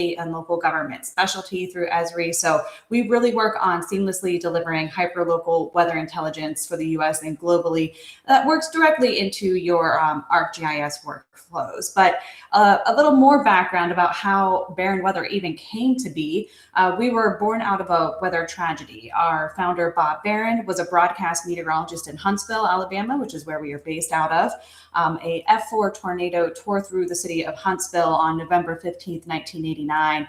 state and local government specialty through Esri. So we really work on seamlessly delivering hyperlocal weather intelligence for the US and globally that works directly into your ArcGIS workflows. But a little more background about how Baron Weather even came to be. We were born out of a weather tragedy. Our founder, Bob Baron, was a broadcast meteorologist in Huntsville, Alabama, which is where we are based out of. A F4 tornado tore through the city of Huntsville on November 15th, 1989,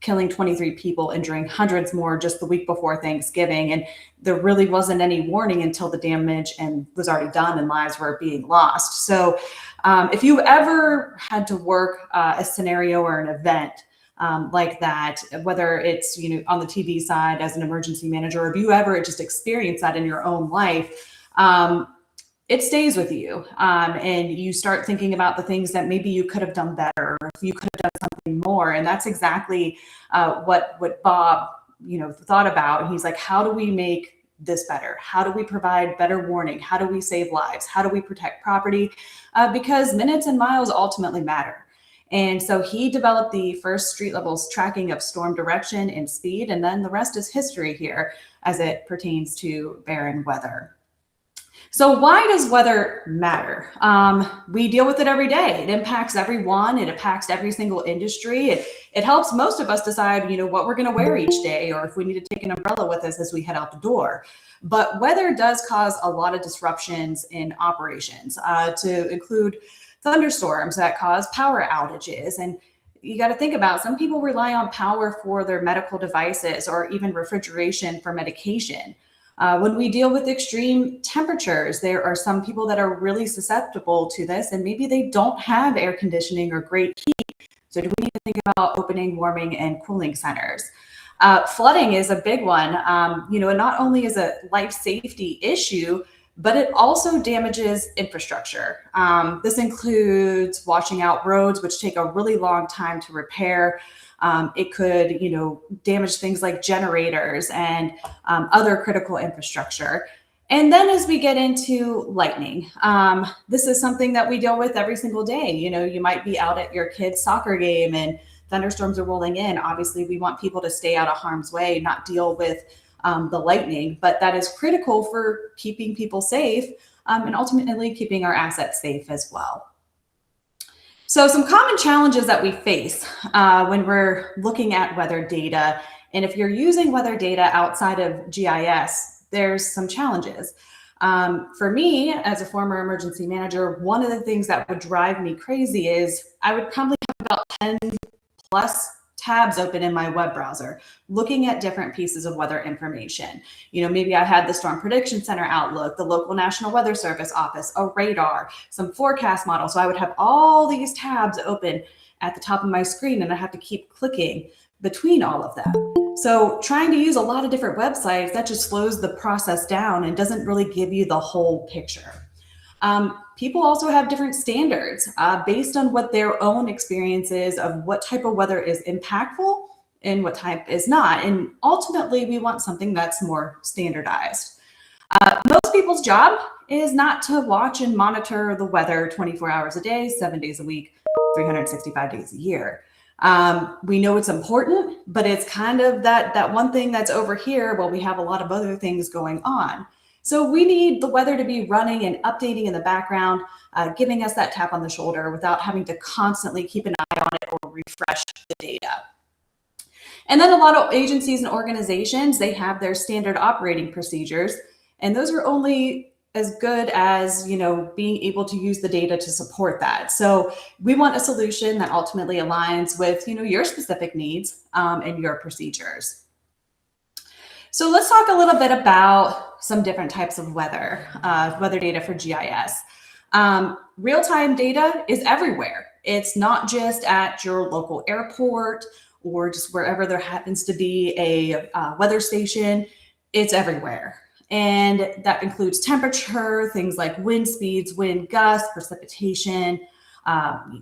killing 23 people, injuring hundreds more just the week before Thanksgiving. And there really wasn't any warning until the damage and was already done and lives were being lost. So if you've ever had to work a scenario or an event like that, whether it's on the TV side as an emergency manager, or if you ever just experienced that in your own life, it stays with you, and you start thinking about the things that maybe you could have done better, or if you could have done something more. And that's exactly what Bob thought about. And he's like, how do we make this better? How do we provide better warning? How do we save lives? How do we protect property? Because minutes and miles ultimately matter. And so he developed the first street levels tracking of storm direction and speed, and then the rest is history here as it pertains to Baron Weather. So why does weather matter? We deal with it every day. It impacts everyone. It impacts every single industry. It helps most of us decide, what we're going to wear each day, or if we need to take an umbrella with us as we head out the door. But weather does cause a lot of disruptions in operations, to include thunderstorms that cause power outages. And you got to think about, some people rely on power for their medical devices or even refrigeration for medication. When we deal with extreme temperatures, there are some people that are really susceptible to this, and maybe they don't have air conditioning or great heat. So do we need to think about opening warming and cooling centers? Flooding is a big one. And not only is a life safety issue, but it also damages infrastructure. This includes washing out roads, which take a really long time to repair. It could, damage things like generators and other critical infrastructure. And then as we get into lightning, this is something that we deal with every single day. You might be out at your kid's soccer game and thunderstorms are rolling in. Obviously, we want people to stay out of harm's way, not deal with the lightning, but that is critical for keeping people safe and ultimately keeping our assets safe as well. So some common challenges that we face when we're looking at weather data, and if you're using weather data outside of GIS, there's some challenges. For me, as a former emergency manager, one of the things that would drive me crazy is I would probably have about 10 plus tabs open in my web browser, looking at different pieces of weather information. Maybe I had the Storm Prediction Center Outlook, the local National Weather Service office, a radar, some forecast models. So I would have all these tabs open at the top of my screen, and I have to keep clicking between all of them. So trying to use a lot of different websites, that just slows the process down and doesn't really give you the whole picture. People also have different standards based on what their own experience is of what type of weather is impactful and what type is not. And ultimately, we want something that's more standardized. Most people's job is not to watch and monitor the weather 24 hours a day, 7 days a week, 365 days a year. We know it's important, but it's kind of that one thing that's over here while we have a lot of other things going on. So we need the weather to be running and updating in the background, giving us that tap on the shoulder without having to constantly keep an eye on it or refresh the data. And then a lot of agencies and organizations, they have their standard operating procedures, and those are only as good as, being able to use the data to support that. So we want a solution that ultimately aligns with, your specific needs and your procedures. So let's talk a little bit about some different types of weather data for GIS. Real-time data is everywhere. It's not just at your local airport or just wherever there happens to be a weather station. It's everywhere. And that includes temperature, things like wind speeds, wind gusts, precipitation,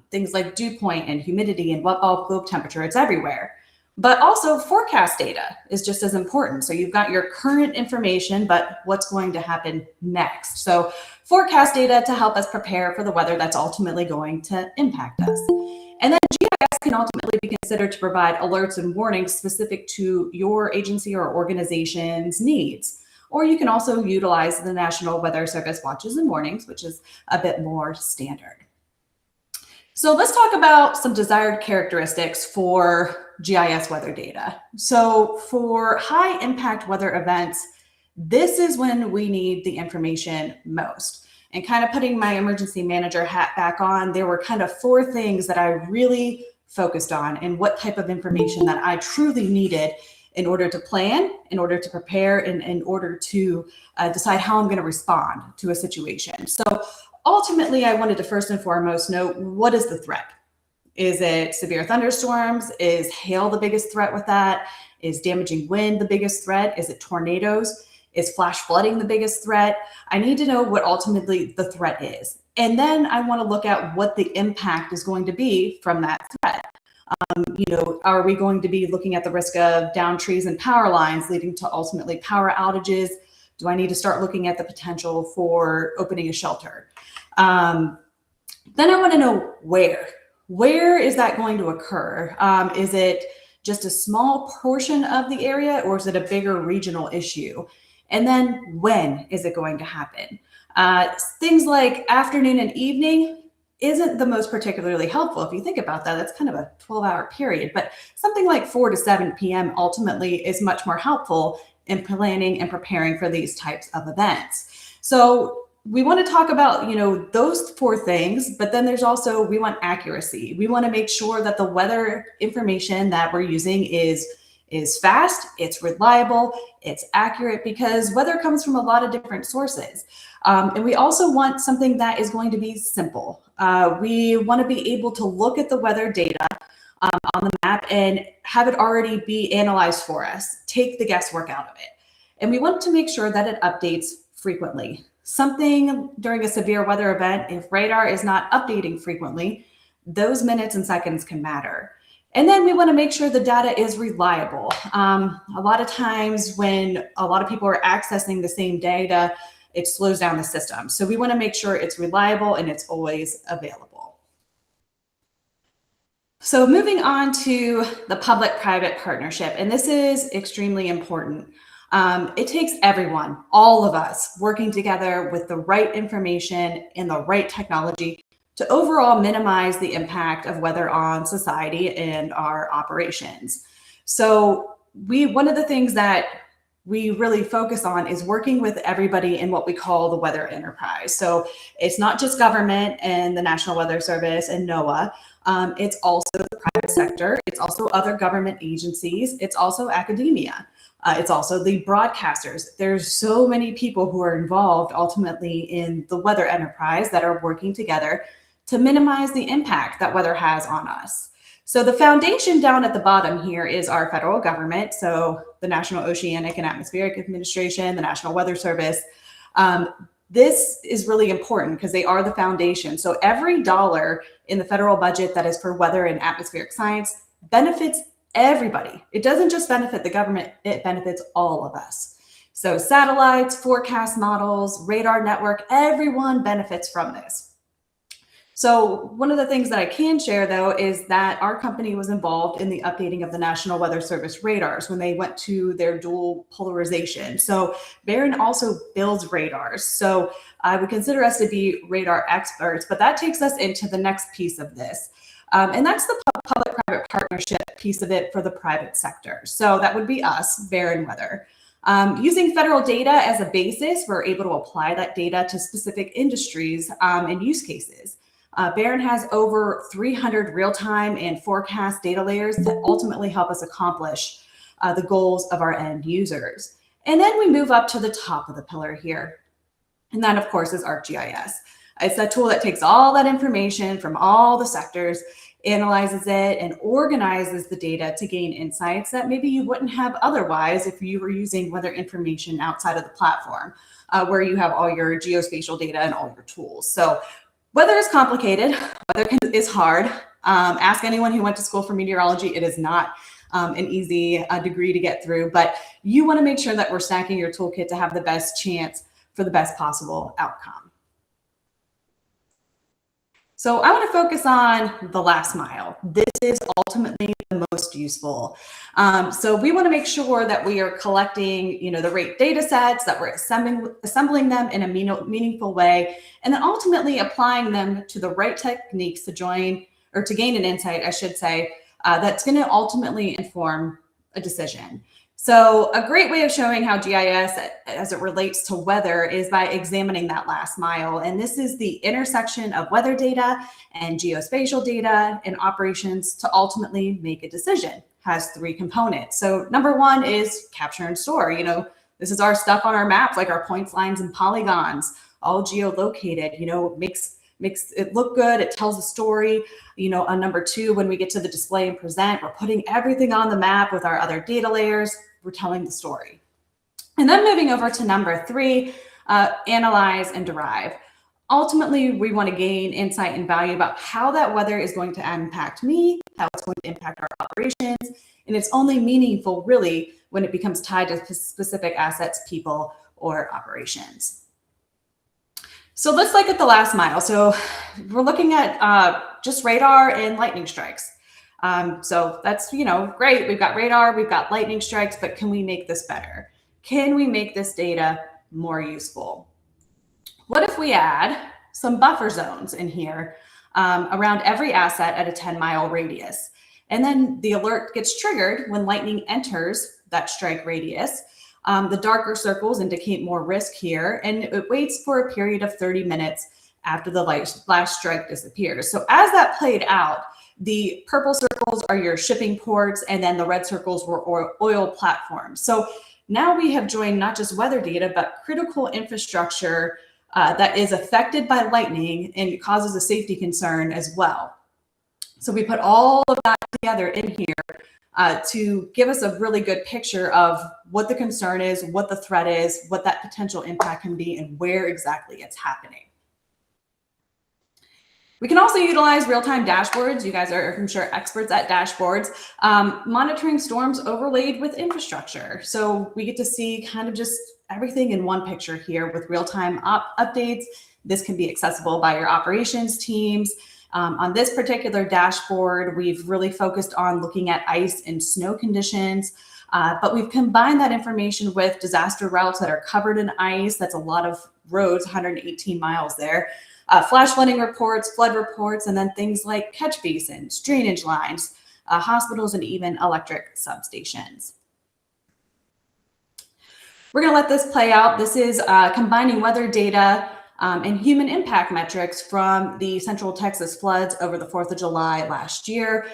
things like dew point and humidity and wet bulb globe temperature. It's everywhere. But also forecast data is just as important. So you've got your current information, but what's going to happen next? So forecast data to help us prepare for the weather that's ultimately going to impact us. And then GIS can ultimately be considered to provide alerts and warnings specific to your agency or organization's needs. Or you can also utilize the National Weather Service watches and warnings, which is a bit more standard. So let's talk about some desired characteristics for GIS weather data. So for high impact weather events, this is when we need the information most. And kind of putting my emergency manager hat back on, there were kind of 4 things that I really focused on and what type of information that I truly needed in order to plan, in order to prepare, and in order to decide how I'm going to respond to a situation. So ultimately, I wanted to first and foremost know, what is the threat? Is it severe thunderstorms? Is hail the biggest threat with that? Is damaging wind the biggest threat? Is it tornadoes? Is flash flooding the biggest threat? I need to know what ultimately the threat is. And then I want to look at what the impact is going to be from that threat. Are we going to be looking at the risk of downed trees and power lines leading to ultimately power outages? Do I need to start looking at the potential for opening a shelter? Then I want to know where. Where is that going to occur? Is it just a small portion of the area, or is it a bigger regional issue? And then when is it going to happen? Things like afternoon and evening isn't the most particularly helpful. If you think about that, that's kind of a 12-hour period, but something like 4 to 7 p.m. ultimately is much more helpful in planning and preparing for these types of events. So we want to talk about, those 4 things, but then there's also, we want accuracy. We want to make sure that the weather information that we're using is fast, it's reliable, it's accurate, because weather comes from a lot of different sources. And we also want something that is going to be simple. We want to be able to look at the weather data on the map and have it already be analyzed for us, take the guesswork out of it. And we want to make sure that it updates frequently. Something during a severe weather event, if radar is not updating frequently, those minutes and seconds can matter. And then we want to make sure the data is reliable. A lot of times when a lot of people are accessing the same data, it slows down the system. So we want to make sure it's reliable and it's always available. So moving on to the public-private partnership, and this is extremely important. It takes everyone, all of us, working together with the right information and the right technology to overall minimize the impact of weather on society and our operations. So one of the things that we really focus on is working with everybody in what we call the weather enterprise. So it's not just government and the National Weather Service and NOAA. It's also the private sector. It's also other government agencies. It's also academia. It's also the broadcasters. There's so many people who are involved ultimately in the weather enterprise that are working together to minimize the impact that weather has on us. So the foundation down at the bottom here is our federal government. So the National Oceanic and Atmospheric Administration, the National Weather Service. This is really important because they are the foundation. So every dollar in the federal budget that is for weather and atmospheric science benefits everybody. It doesn't just benefit the government, it benefits all of us. So satellites, forecast models, radar network, everyone benefits from this. So one of the things that I can share, though, is that our company was involved in the updating of the National Weather Service radars when they went to their dual polarization. So Baron also builds radars. So I would consider us to be radar experts, but that takes us into the next piece of this. And that's the public-private partnership piece of it for the private sector. So that would be us, Baron Weather. Using federal data as a basis, we're able to apply that data to specific industries and use cases. Baron has over 300 real-time and forecast data layers that ultimately help us accomplish the goals of our end users. And then we move up to the top of the pillar here. And that, of course, is ArcGIS. It's a tool that takes all that information from all the sectors, analyzes it, and organizes the data to gain insights that maybe you wouldn't have otherwise if you were using weather information outside of the platform, where you have all your geospatial data and all your tools. So weather is complicated. Weather is hard. Ask anyone who went to school for meteorology. It is not an easy degree to get through, but you want to make sure that we're stacking your toolkit to have the best chance for the best possible outcome. So I want to focus on the last mile. This is ultimately the most useful. So we want to make sure that we are collecting, the right data sets, that we're assembling them in a meaningful way, and then ultimately applying them to the right techniques to gain an insight, I should say, that's going to ultimately inform a decision. So a great way of showing how GIS as it relates to weather is by examining that last mile. And this is the intersection of weather data and geospatial data and operations to ultimately make a decision. Has three components. So number one is capture and store. This is our stuff on our maps, like our points, lines, and polygons, all geolocated, makes it look good. It tells a story. On number two, when we get to the display and present, we're putting everything on the map with our other data layers. We're telling the story. And then moving over to number three, analyze and derive. Ultimately, we want to gain insight and value about how that weather is going to impact me, how it's going to impact our operations. And it's only meaningful, really, when it becomes tied to specific assets, people, or operations. So let's look at the last mile. So we're looking at just radar and lightning strikes. So that's, great. We've got radar, we've got lightning strikes, but can we make this better? Can we make this data more useful? What if we add some buffer zones in here around every asset at a 10-mile radius? And then the alert gets triggered when lightning enters that strike radius. The darker circles indicate more risk here, and it waits for a period of 30 minutes after the last strike disappears. So as that played out, the purple circles are your shipping ports, and then the red circles were oil platforms. So now we have joined not just weather data, but critical infrastructure that is affected by lightning and causes a safety concern as well. So we put all of that together in here to give us a really good picture of what the concern is, what the threat is, what that potential impact can be, and where exactly it's happening. We can also utilize real-time dashboards. You guys are, I'm sure, experts at dashboards, monitoring storms overlaid with infrastructure. So we get to see kind of just everything in one picture here with real-time updates. This can be accessible by your operations teams. On this particular dashboard, we've really focused on looking at ice and snow conditions, but we've combined that information with disaster routes that are covered in ice. That's a lot of roads, 118 miles there. Flash flooding reports, flood reports, and then things like catch basins, drainage lines, hospitals, and even electric substations. We're going to let this play out. This is combining weather data and human impact metrics from the Central Texas floods over the 4th of July last year.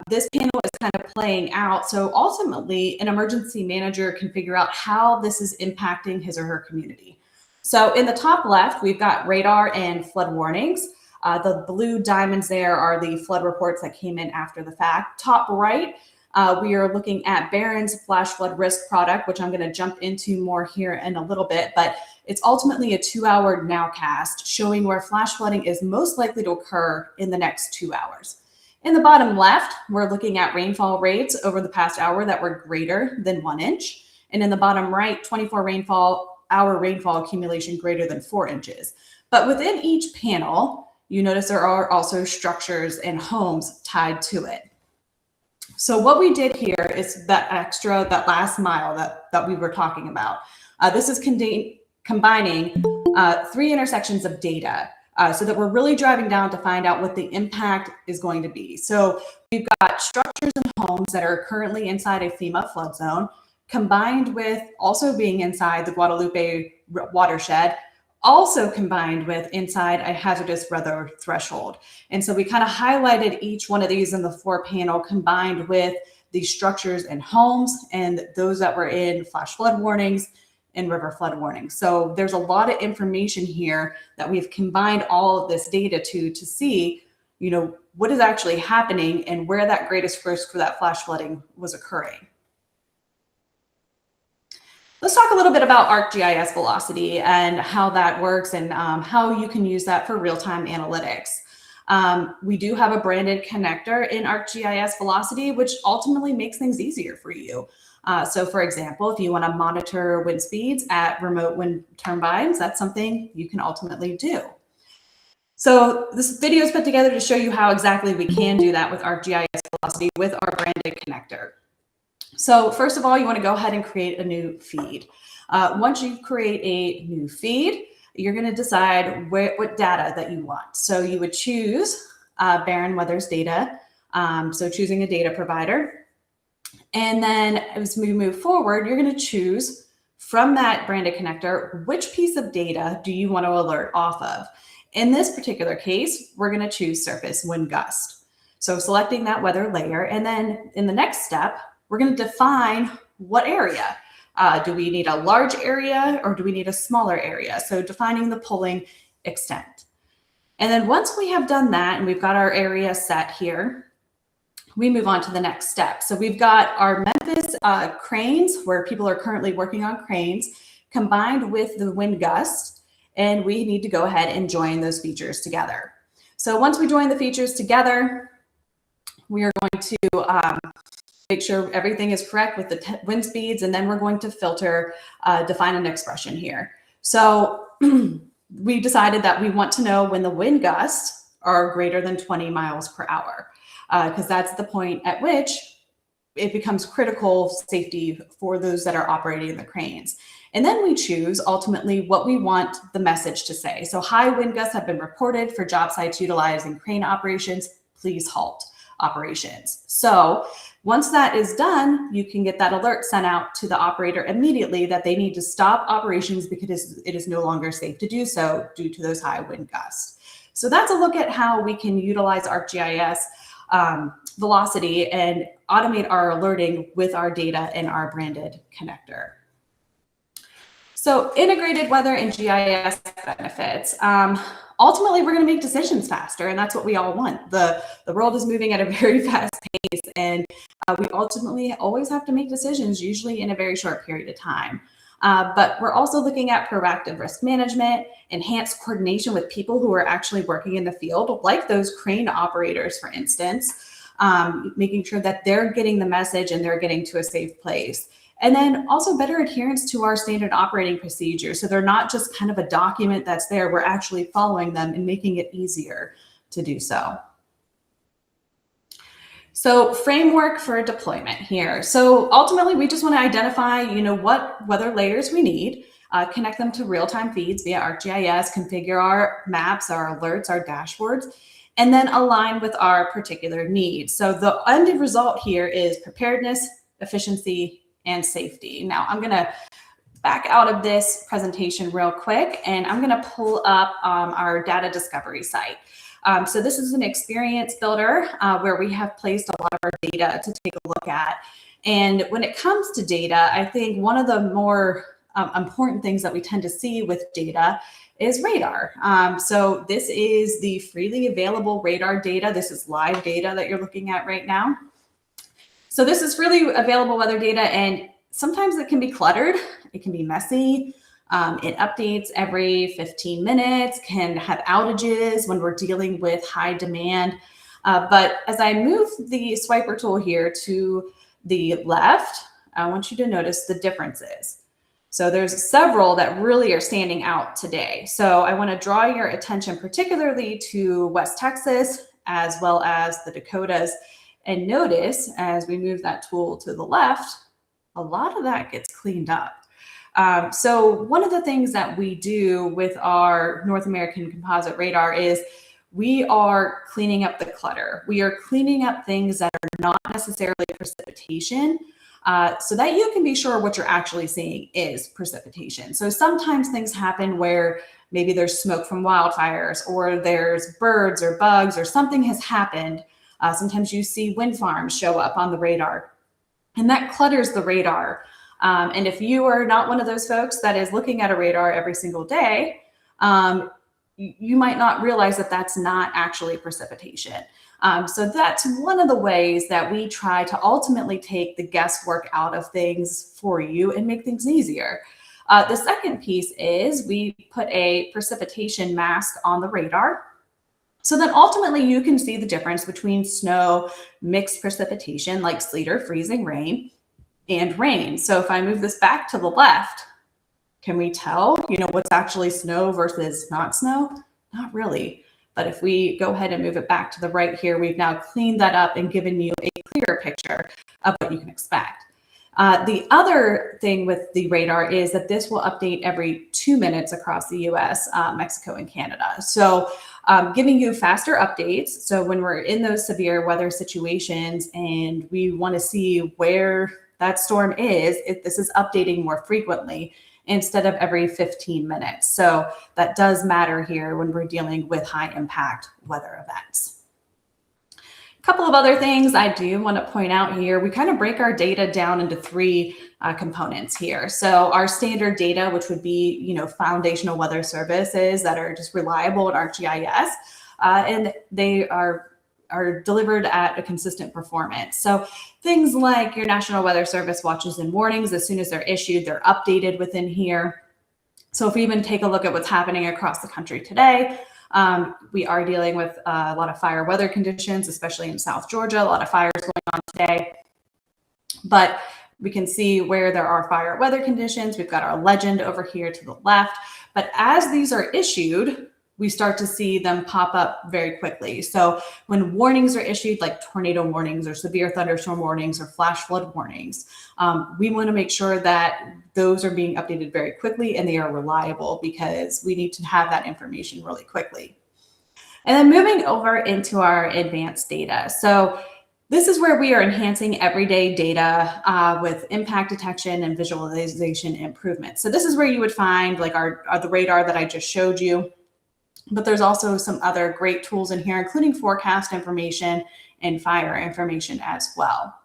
This panel is kind of playing out. So ultimately, an emergency manager can figure out how this is impacting his or her community. So in the top left, we've got radar and flood warnings. The blue diamonds there are the flood reports that came in after the fact. Top right, we are looking at Barron's flash flood risk product, which I'm going to jump into more here in a little bit, but it's ultimately a 2-hour nowcast showing where flash flooding is most likely to occur in the next 2 hours. In the bottom left, we're looking at rainfall rates over the past hour that were greater than 1 inch. And in the bottom right, 24-hour rainfall accumulation greater than 4 inches. But within each panel, you notice there are also structures and homes tied to it. So what we did here is that last mile that we were talking about. This is combining 3 intersections of data so that we're really driving down to find out what the impact is going to be. So we've got structures and homes that are currently inside a FEMA flood zone, combined with also being inside the Guadalupe watershed, also combined with inside a hazardous weather threshold. And so we kind of highlighted each one of these in the 4 panel, combined with the structures and homes and those that were in flash flood warnings and river flood warnings. So there's a lot of information here that we've combined all of this data to see, what is actually happening and where that greatest risk for that flash flooding was occurring. Let's talk a little bit about ArcGIS velocity and how that works and how you can use that for real-time analytics. We do have a branded connector in ArcGIS velocity, which ultimately makes things easier for you. So for example, if you want to monitor wind speeds at remote wind turbines, that's something you can ultimately do. So this video is put together to show you how exactly we can do that with ArcGIS Velocity with our branded connector. So first of all, you want to go ahead and create a new feed. Once you create a new feed, you're going to decide what data that you want. So you would choose Baron Weather's data. So choosing a data provider. And then as we move forward, you're going to choose from that branded connector, which piece of data do you want to alert off of? In this particular case, we're going to choose surface wind gust. So selecting that weather layer. And then in the next step, we're going to define what area. Do we need a large area or do we need a smaller area? So defining the polling extent. And then once we have done that and we've got our area set here, we move on to the next step. So we've got our Memphis cranes where people are currently working on cranes combined with the wind gust, and we need to go ahead and join those features together. So once we join the features together, we are going to make sure everything is correct with the wind speeds, and then we're going to filter, define an expression here. So we decided that we want to know when the wind gusts are greater than 20 miles per hour, because that's the point at which it becomes critical safety for those that are operating the cranes. And then we choose ultimately what we want the message to say. So high wind gusts have been reported for job sites utilizing crane operations. Please halt operations. So once that is done, you can get that alert sent out to the operator immediately that they need to stop operations because it is no longer safe to do so due to those high wind gusts. So that's a look at how we can utilize ArcGIS Velocity and automate our alerting with our data in our branded connector. So integrated weather and GIS benefits. Ultimately, we're going to make decisions faster, and that's what we all want. The world is moving at a very fast pace, and we ultimately always have to make decisions, usually in a very short period of time. But we're also looking at proactive risk management, enhanced coordination with people who are actually working in the field, like those crane operators, for instance, making sure that they're getting the message and they're getting to a safe place. And then also better adherence to our standard operating procedures. So they're not just kind of a document that's there, we're actually following them and making it easier to do so. So framework for deployment here. So ultimately, we just want to identify, what weather layers we need, connect them to real-time feeds via ArcGIS, configure our maps, our alerts, our dashboards, and then align with our particular needs. So the end result here is preparedness, efficiency, and safety. Now I'm going to back out of this presentation real quick, and I'm going to pull up our data discovery site. So this is an experience builder where we have placed a lot of our data to take a look at. And when it comes to data, I think one of the more important things that we tend to see with data is radar. So this is the freely available radar data. This is live data that you're looking at right now. So this is freely available weather data, and sometimes it can be cluttered. It can be messy. It updates every 15 minutes, can have outages when we're dealing with high demand. But as I move the swiper tool here to the left, I want you to notice the differences. So there's several that really are standing out today. So I want to draw your attention particularly to West Texas as well as the Dakotas. And notice as we move that tool to the left, a lot of that gets cleaned up. So one of the things that we do with our North American Composite Radar is we are cleaning up the clutter. We are cleaning up things that are not necessarily precipitation, so that you can be sure what you're actually seeing is precipitation. So sometimes things happen where maybe there's smoke from wildfires, or there's birds or bugs, or something has happened. Sometimes you see wind farms show up on the radar, and that clutters the radar. And if you are not one of those folks that is looking at a radar every single day, you might not realize that that's not actually precipitation. So that's one of the ways that we try to ultimately take the guesswork out of things for you and make things easier. The second piece is we put a precipitation mask on the radar. So then ultimately you can see the difference between snow, mixed precipitation like sleet or freezing rain, and rain. So if I move this back to the left, can we tell, what's actually snow versus not snow? Not really. But if we go ahead and move it back to the right here, we've now cleaned that up and given you a clearer picture of what you can expect. The other thing with the radar is that this will update every 2 minutes across the US, Mexico, and Canada. So giving you faster updates. So when we're in those severe weather situations and we want to see where that storm is, this is updating more frequently instead of every 15 minutes. So that does matter here when we're dealing with high impact weather events. A couple of other things I do want to point out here. We kind of break our data down into three components here. So our standard data, which would be, foundational weather services that are just reliable in ArcGIS, and they are delivered at a consistent performance. So things like your National Weather Service watches and warnings, as soon as they're issued, they're updated within here. So if we even take a look at what's happening across the country today, we are dealing with a lot of fire weather conditions, especially in South Georgia, a lot of fires going on today. But we can see where there are fire weather conditions. We've got our legend over here to the left. But as these are issued, we start to see them pop up very quickly. So when warnings are issued, like tornado warnings or severe thunderstorm warnings or flash flood warnings, we want to make sure that those are being updated very quickly and they are reliable, because we need to have that information really quickly. And then moving over into our advanced data. So this is where we are enhancing everyday data with impact detection and visualization improvements. So this is where you would find like the radar that I just showed you. But there's also some other great tools in here, including forecast information and fire information as well.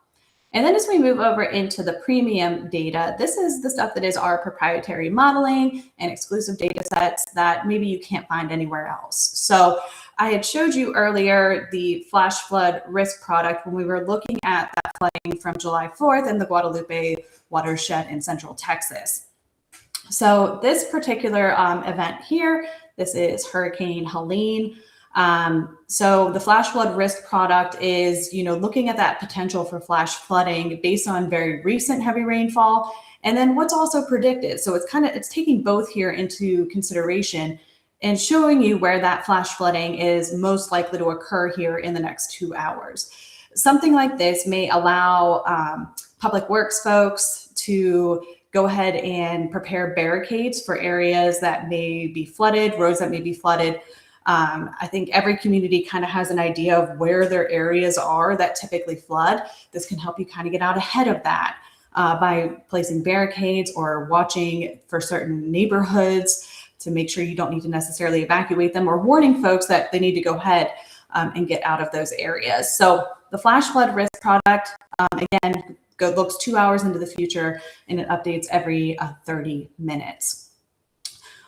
And then as we move over into the premium data, this is the stuff that is our proprietary modeling and exclusive data sets that maybe you can't find anywhere else. So I had showed you earlier the flash flood risk product when we were looking at that flooding from July 4th in the Guadalupe watershed in Central Texas. So this particular event here, this is Hurricane Helene. So the flash flood risk product is, looking at that potential for flash flooding based on very recent heavy rainfall, and then what's also predicted. So it's taking both here into consideration and showing you where that flash flooding is most likely to occur here in the next 2 hours. Something like this may allow public works folks to go ahead and prepare barricades for areas that may be flooded, roads that may be flooded. I think every community kind of has an idea of where their areas are that typically flood. This can help you kind of get out ahead of that by placing barricades or watching for certain neighborhoods to make sure you don't need to necessarily evacuate them, or warning folks that they need to go ahead and get out of those areas. So the flash flood risk product, again, looks 2 hours into the future, and it updates every 30 minutes.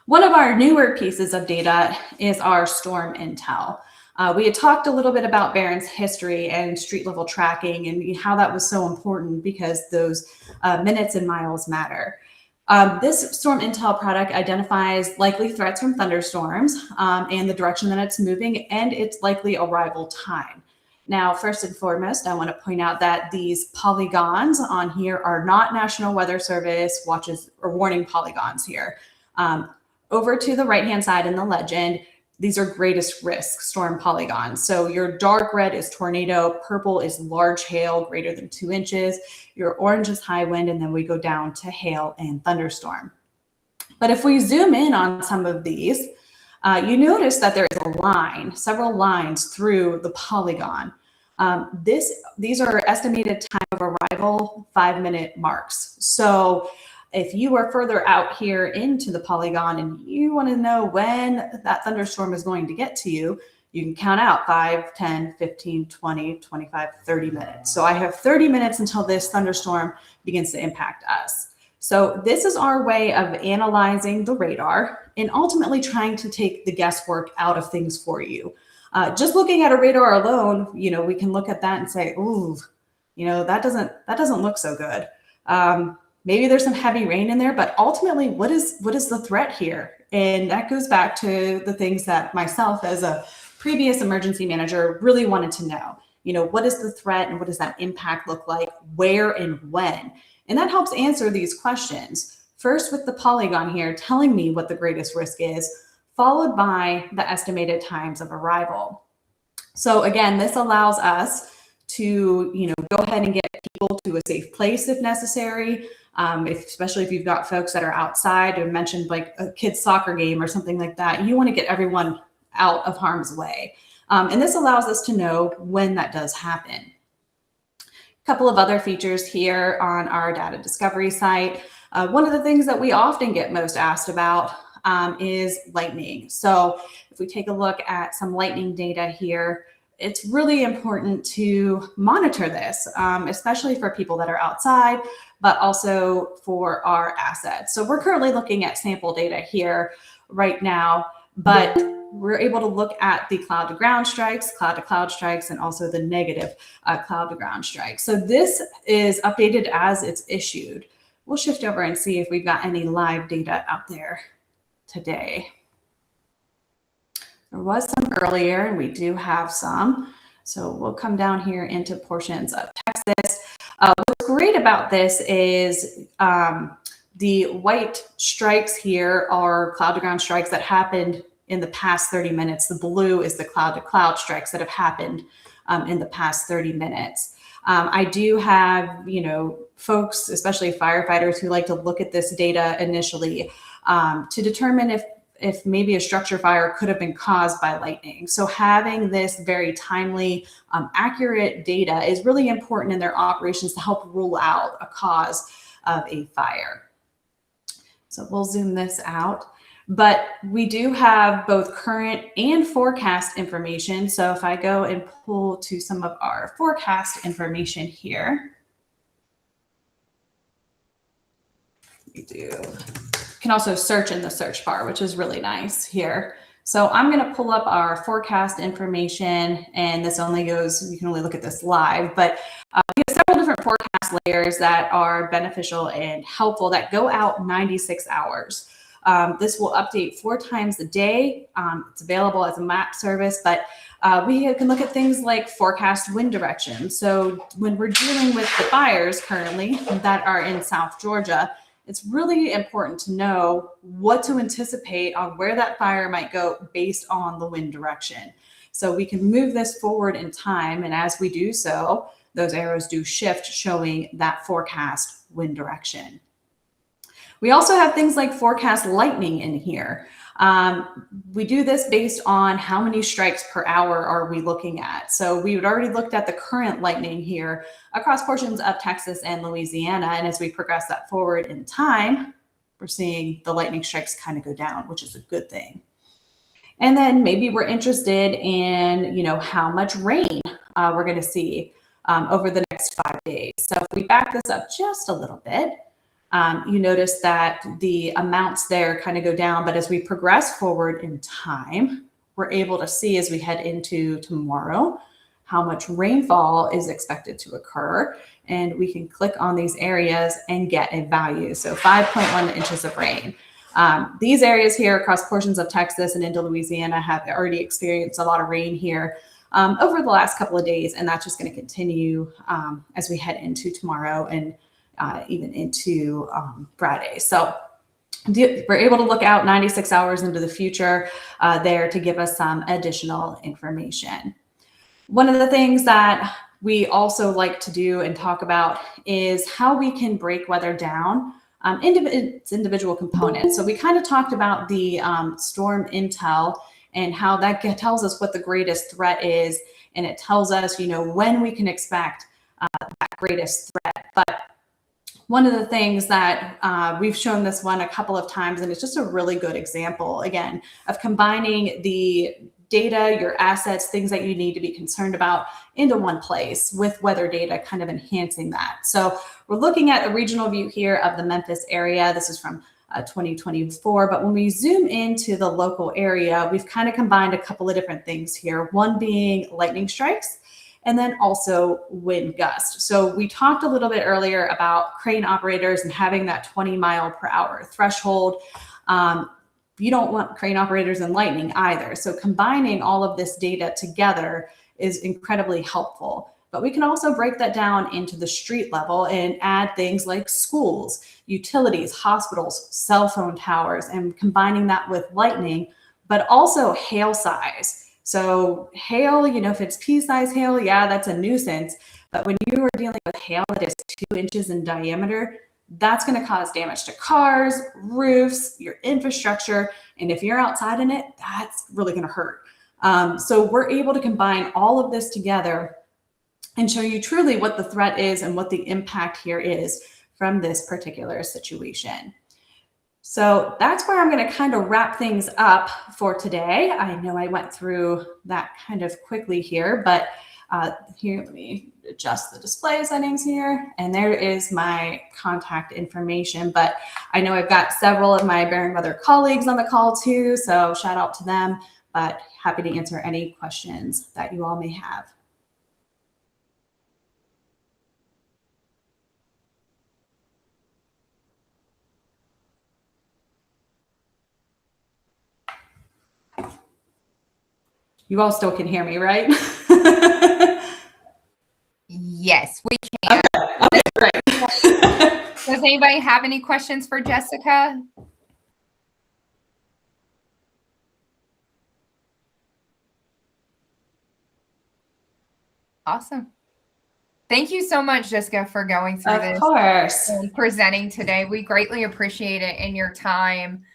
One of our newer pieces of data is our storm intel. We had talked a little bit about Barron's history and street level tracking and how that was so important because those minutes and miles matter. This storm intel product identifies likely threats from thunderstorms and the direction that it's moving and its likely arrival time. Now, first and foremost, I want to point out that these polygons on here are not National Weather Service watches or warning polygons here. Over to the right-hand side in the legend, these are greatest risk storm polygons. So your dark red is tornado, purple is large hail greater than 2 inches, your orange is high wind, and then we go down to hail and thunderstorm. But if we zoom in on some of these, you notice that there is a line, several lines through the polygon. These are estimated time of arrival 5-minute marks. So if you are further out here into the polygon and you want to know when that thunderstorm is going to get to you, you can count out 5, 10, 15, 20, 25, 30 minutes. So I have 30 minutes until this thunderstorm begins to impact us. So this is our way of analyzing the radar and ultimately trying to take the guesswork out of things for you. Just looking at a radar alone, we can look at that and say, ooh, that doesn't look so good. Maybe there's some heavy rain in there, but ultimately, what is the threat here? And that goes back to the things that myself as a previous emergency manager really wanted to know. What is the threat and what does that impact look like? Where and when? And that helps answer these questions. First, with the polygon here telling me what the greatest risk is, followed by the estimated times of arrival. So again, this allows us to, go ahead and get people to a safe place if necessary, especially if you've got folks that are outside. I mentioned like a kid's soccer game or something like that. You want to get everyone out of harm's way. And this allows us to know when that does happen. A couple of other features here on our data discovery site. One of the things that we often get most asked about is lightning. So if we take a look at some lightning data here, it's really important to monitor this, especially for people that are outside, but also for our assets. So we're currently looking at sample data here right now, but we're able to look at the cloud to ground strikes, cloud to cloud strikes, and also the negative cloud to ground strikes. So this is updated as it's issued. We'll shift over and see if we've got any live data out there today. There was some earlier, and we do have some. So we'll come down here into portions of Texas. What's great about this is the white strikes here are cloud-to-ground strikes that happened in the past 30 minutes. The blue is the cloud-to-cloud strikes that have happened in the past 30 minutes. I do have, folks, especially firefighters, who like to look at this data initially to determine if maybe a structure fire could have been caused by lightning. So having this very timely, accurate data is really important in their operations to help rule out a cause of a fire. So we'll zoom this out. But we do have both current and forecast information. So if I go and pull to some of our forecast information here, we do. Can also search in the search bar, which is really nice here. So I'm going to pull up our forecast information, and this only goes, you can only look at this live, but we have several different forecast layers that are beneficial and helpful that go out 96 hours. This will update 4 times a day. It's available as a map service, but we can look at things like forecast wind direction. So when we're dealing with the fires currently that are in South Georgia, it's really important to know what to anticipate on where that fire might go based on the wind direction. So we can move this forward in time, and as we do so, those arrows do shift, showing that forecast wind direction. We also have things like forecast lightning in here. We do this based on how many strikes per hour are we looking at. So we had already looked at the current lightning here across portions of Texas and Louisiana. And as we progress that forward in time, we're seeing the lightning strikes kind of go down, which is a good thing. And then maybe we're interested in, how much rain we're going to see over the next 5 days. So if we back this up just a little bit, you notice that the amounts there kind of go down, but as we progress forward in time, we're able to see as we head into tomorrow how much rainfall is expected to occur. And we can click on these areas and get a value. So 5.1 inches of rain. These areas here across portions of Texas and into Louisiana have already experienced a lot of rain here over the last couple of days. And that's just going to continue as we head into tomorrow and even into Friday. So we're able to look out 96 hours into the future there to give us some additional information. One of the things that we also like to do and talk about is how we can break weather down into its individual components. So we kind of talked about the storm intel and how that tells us what the greatest threat is. And it tells us, when we can expect that greatest threat. But one of the things that we've shown this one a couple of times, and it's just a really good example, again, of combining the data, your assets, things that you need to be concerned about into one place with weather data, kind of enhancing that. So we're looking at a regional view here of the Memphis area. This is from 2024. But when we zoom into the local area, we've kind of combined a couple of different things here, one being lightning strikes, and then also wind gusts. So we talked a little bit earlier about crane operators and having that 20 mile per hour threshold. You don't want crane operators and lightning either. So combining all of this data together is incredibly helpful. But we can also break that down into the street level and add things like schools, utilities, hospitals, cell phone towers, and combining that with lightning but also hail size. So hail, if it's pea-sized hail, yeah, that's a nuisance. But when you are dealing with hail that is 2 inches in diameter, that's going to cause damage to cars, roofs, your infrastructure. And if you're outside in it, that's really going to hurt. So we're able to combine all of this together and show you truly what the threat is and what the impact here is from this particular situation. So that's where I'm going to kind of wrap things up for today. I know I went through that kind of quickly here, but here, let me adjust the display settings here. And there is my contact information. But I know I've got several of my Baron Weather colleagues on the call too, so shout out to them, but happy to answer any questions that you all may have. You all still can hear me, right? Yes, we can. Okay, great. Does anybody have any questions for Jessica? Awesome. Thank you so much, Jessica, for going through this. Of course. And presenting today. We greatly appreciate it in your time.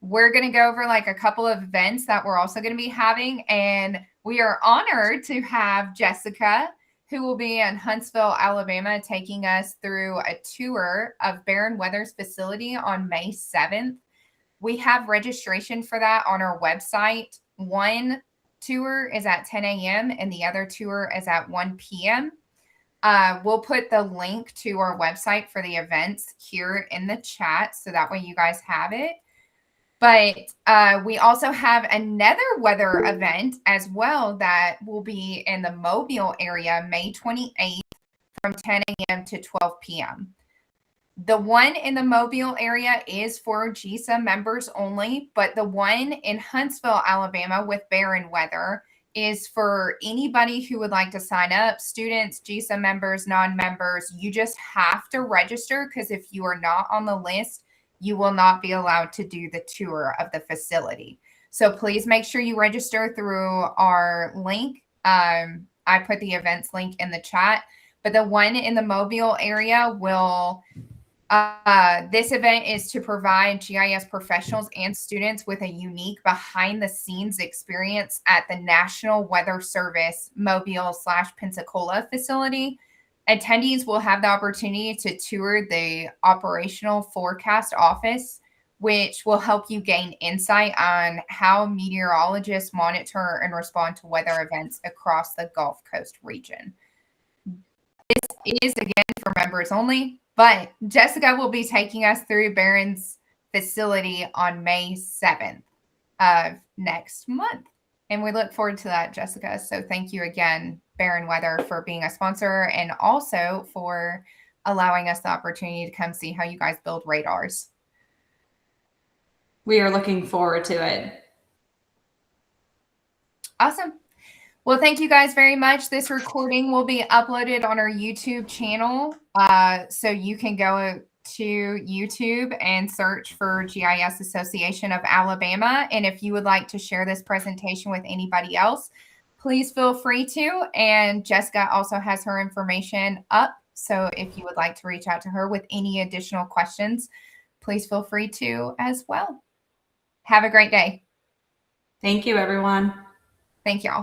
We're going to go over like a couple of events that we're also going to be having. And we are honored to have Jessica, who will be in Huntsville, Alabama, taking us through a tour of Baron Weather's facility on May 7th. We have registration for that on our website. One tour is at 10 a.m. and the other tour is at 1 p.m. We'll put the link to our website for the events here in the chat, so that way you guys have it. But we also have another weather event as well that will be in the Mobile area, May 28th from 10 a.m. to 12 p.m. The one in the Mobile area is for GISA members only, but the one in Huntsville, Alabama with Baron Weather is for anybody who would like to sign up, students, GISA members, non-members. You just have to register, because if you are not on the list, you will not be allowed to do the tour of the facility. So please make sure you register through our link. I put the events link in the chat, but the one in the Mobile area will... this event is to provide GIS professionals and students with a unique behind-the-scenes experience at the National Weather Service Mobile/Pensacola facility. Attendees will have the opportunity to tour the operational forecast office, which will help you gain insight on how meteorologists monitor and respond to weather events across the Gulf Coast region. This is, again, for members only. But Jessica will be taking us through Baron's facility on May 7th of next month. And we look forward to that, Jessica. So thank you again, Baron Weather, for being a sponsor and also for allowing us the opportunity to come see how you guys build radars. We are looking forward to it. Awesome. Well, thank you guys very much. This recording will be uploaded on our YouTube channel. So you can go to YouTube and search for GIS Association of Alabama. And if you would like to share this presentation with anybody else, please feel free to. And Jessica also has her information up. So if you would like to reach out to her with any additional questions, please feel free to as well. Have a great day. Thank you, everyone. Thank you all.